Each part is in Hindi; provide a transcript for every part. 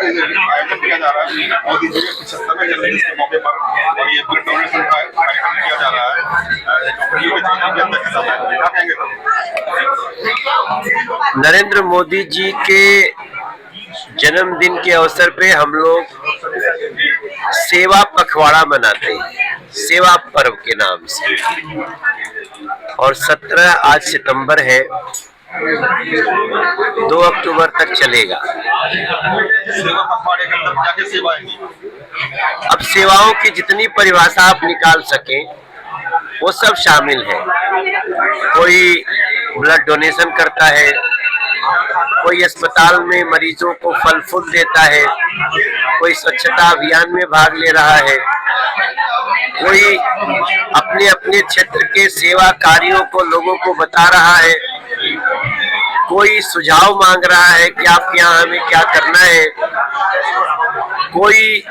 आयोजन किया जा रहा है मोदी जी के 75वें जन्मदिन के मौके पर, और ये ब्लड डोनेशन का कार्यक्रम किया जा रहा है डॉक्टर यूके चौधरी की अध्यक्षता में। क्या कहेंगे सर? नरेंद्र मोदी जी के जन्मदिन के अवसर पे हम लोग सेवा पखवाड़ा मनाते हैं, सेवा पर्व के नाम से। और 17 आज सितंबर है, 2 अक्टूबर तक चलेगा। सेवा पखवाड़े के अंदर क्या क्या सेवाएं की? अब सेवाओं की जितनी परिभाषा आप निकाल सकें वो सब शामिल है। कोई ब्लड डोनेशन करता है, कोई अस्पताल में मरीजों को फल फूल देता है, कोई स्वच्छता अभियान में भाग ले रहा है, कोई अपने अपने क्षेत्र के सेवा कार्यों को लोगों को बता रहा है, कोई सुझाव मांग रहा है कि आपके यहाँ हमें क्या करना है। कोई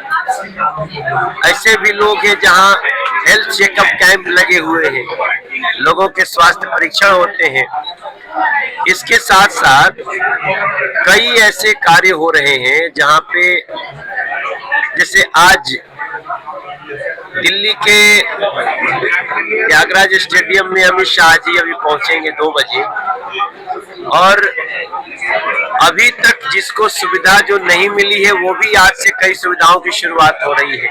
ऐसे भी लोग हैं जहाँ हेल्थ चेकअप कैंप लगे हुए हैं, लोगों के स्वास्थ्य परीक्षण होते हैं। इसके साथ साथ कई ऐसे कार्य हो रहे हैं जहाँ पे, जैसे आज दिल्ली के त्यागराज स्टेडियम में अमित शाह जी अभी पहुंचेंगे 2 बजे, और अभी तक जिसको सुविधा जो नहीं मिली है वो भी आज से कई सुविधाओं की शुरुआत हो रही है।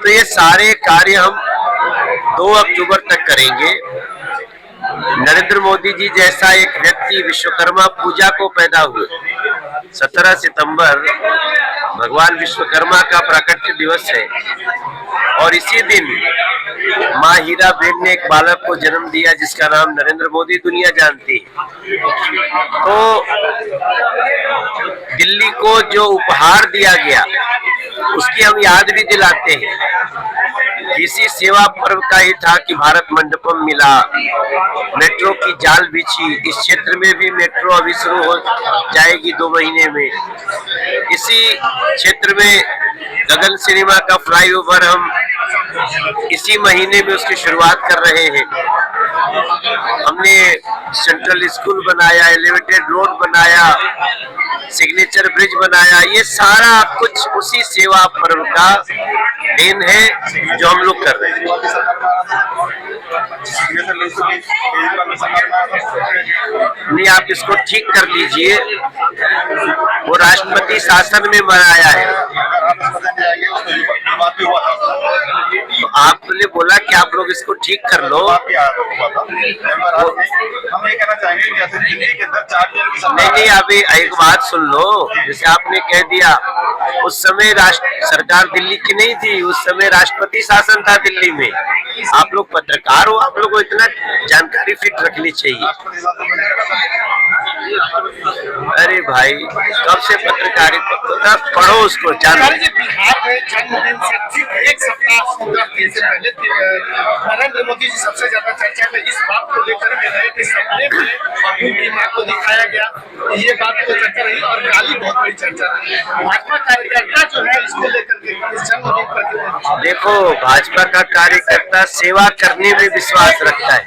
तो ये सारे कार्य हम 2 अक्टूबर तक करेंगे। नरेंद्र मोदी जी जैसा एक व्यक्ति विश्वकर्मा पूजा को पैदा हुए, 17 सितंबर भगवान विश्वकर्मा का प्राकट्य दिवस है, और इसी दिन माँ हीराबेन ने एक बालक को जन्म दिया जिसका नाम नरेंद्र मोदी दुनिया जानती है। तो दिल्ली को जो उपहार दिया गया उसकी हम याद भी दिलाते हैं। इसी सेवा पर्व का ही था कि भारत मंडपम मिला, मेट्रो की जाल बिछी, इस क्षेत्र में भी मेट्रो अभी शुरू हो जाएगी 2 महीने में। इसी क्षेत्र में गगन सिनेमा का फ्लाईओवर हम इसी महीने में उसकी शुरुआत कर रहे हैं। हमने सेंट्रल स्कूल बनाया, एलिवेटेड रोड बनाया, सिग्नेचर ब्रिज बनाया। ये सारा कुछ उसी सेवा पर्व का देन है जो हम लोग कर रहे हैं। नहीं, आप इसको ठीक कर लीजिए, वो राष्ट्रपति शासन में बनाया है। तो आपने बोला कि आप लोग इसको ठीक कर लो। नहीं, अभी एक बात सुन लो। जैसे आपने कह दिया, उस समय सरकार दिल्ली की नहीं थी, उस समय राष्ट्रपति शासन था दिल्ली में। आप लोग पत्रकार हो, आप लोग को इतना जानकारी फिट रखनी चाहिए। अरे भाई, कब से पत्रकारिता तो पढ़ो उसको, जानो। बिहार में जन्मदिन से ठीक 1 सप्ताह 15 दिन से पहले नरेंद्र मोदी जी सबसे ज्यादा चर्चा में इस बात को लेकर के रहे कि सपने में उनकी मां को दिखाया गया, ये बात तो चर्चा रही, और गाली बहुत बड़ी चर्चा रही। भाजपा कार्यकर्ता जो है इसको लेकर के इस जन्मदिन पर, देखो, भाजपा का कार्यकर्ता सेवा करने में विश्वास रखता है।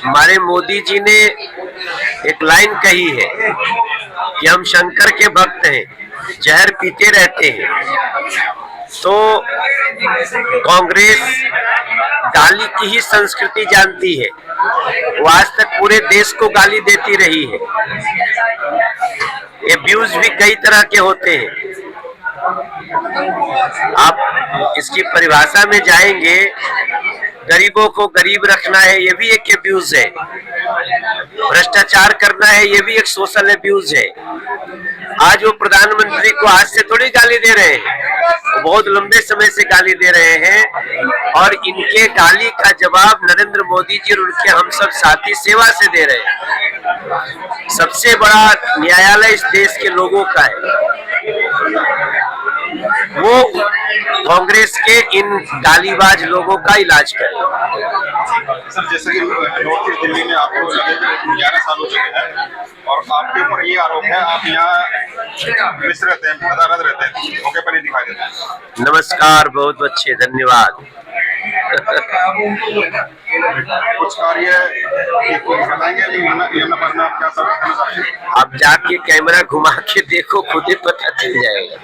हमारे मोदी जी ने एक लाइन कही है कि हम शंकर के भक्त हैं, जहर पीते रहते हैं। तो कांग्रेस गाली की ही संस्कृति जानती है, वो आज तक पूरे देश को गाली देती रही है। एब्यूज भी कई तरह के होते हैं। आप इसकी परिभाषा में जाएंगे, गरीबों को गरीब रखना है, ये भी एक एब्यूज है। भ्रष्टाचार करना है, ये भी एक सोशल एब्यूज है। आज वो प्रधानमंत्री को आज से थोड़ी गाली दे रहे हैं, वो बहुत लंबे समय से गाली दे रहे हैं, और इनके गाली का जवाब नरेंद्र मोदी जी और उनके हम सब साथी सेवा से दे रहे हैं। सबसे बड़ा न्यायालय इस देश के लोगों का है, वो कांग्रेस के इन गालीबाज लोगों का इलाज करे। सर, जैसे कि नॉर्थ ईस्ट दिल्ली में आपको 11 साल हो चुके हैं, और आपके ऊपर ये आरोप है आप यहाँ मिस रहते हैं, अदालत रहते हैं, मौके पर नहीं दिखाई देते। नमस्कार, बहुत अच्छे, धन्यवाद। कुछ कार्य बताएंगे यमुना पर में आप क्या सब करना चाहते हैं? आप जाके कैमरा घुमा के देखो, खुद ही पता चल जाएगा।